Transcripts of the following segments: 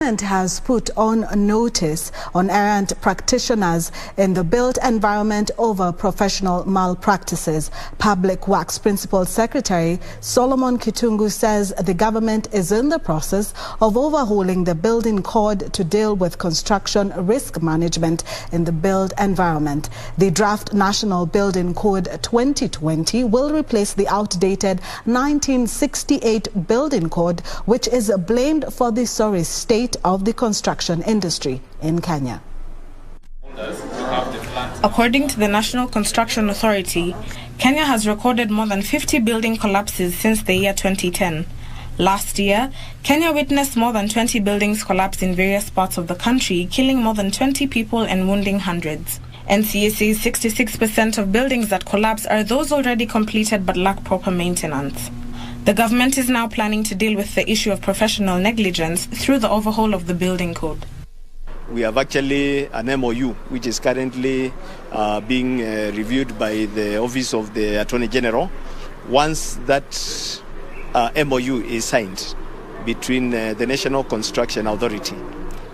Has put on notice on errant practitioners in the built environment over professional malpractices. Public Works Principal Secretary Solomon Kitungu says the government is in the process of overhauling the building code to deal with construction risk management in the built environment. The draft National Building Code 2020 will replace the outdated 1968 Building Code, which is blamed for the sorry state of the construction industry in Kenya. According to the National Construction Authority, Kenya has recorded more than 50 building collapses since the year 2010. Last year, Kenya witnessed more than 20 buildings collapse in various parts of the country, killing more than 20 people and wounding hundreds. NCA says 66% of buildings that collapse are those already completed but lack proper maintenance. The government is now planning to deal with the issue of professional negligence through the overhaul of the building code. We have actually an MOU which is currently being reviewed by the Office of the Attorney General. Once that MOU is signed between the National Construction Authority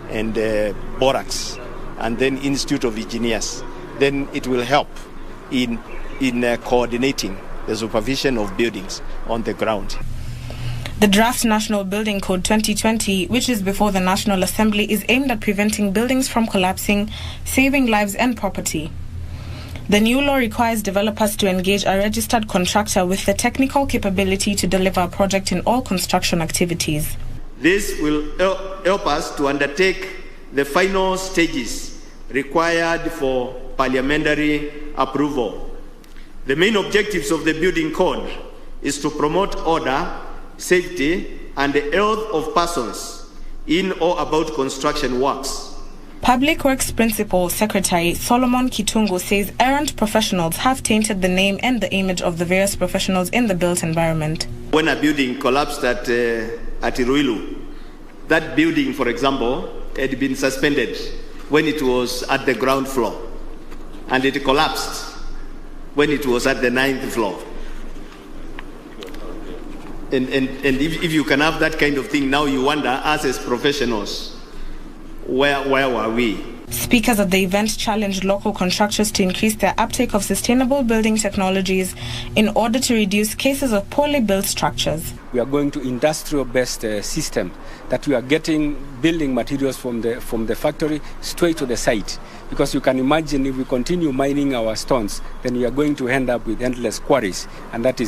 and Borax and then Institute of Engineers, then it will help in coordinating the supervision of buildings on the ground. The draft National Building Code 2020, which is before the National Assembly, is aimed at preventing buildings from collapsing, saving lives and property. The new law requires developers to engage a registered contractor with the technical capability to deliver a project in all construction activities. This will help us to undertake the final stages required for parliamentary approval. The main objectives of the building code is to promote order, safety, and the health of persons in or about construction works. Public Works Principal Secretary Solomon Kitungu says errant professionals have tainted the name and the image of the various professionals in the built environment. When a building collapsed at Iruilu, that building, for example, had been suspended when it was at the ground floor, and it collapsed when it was at the 9th floor. And if you can have that kind of thing, now you wonder, us as professionals, where were we? Speakers at the event challenged local contractors to increase their uptake of sustainable building technologies in order to reduce cases of poorly built structures. We are going to industrial-based system that we are getting building materials from the factory straight to the site. Because you can imagine if we continue mining our stones, then we are going to end up with endless quarries, and that is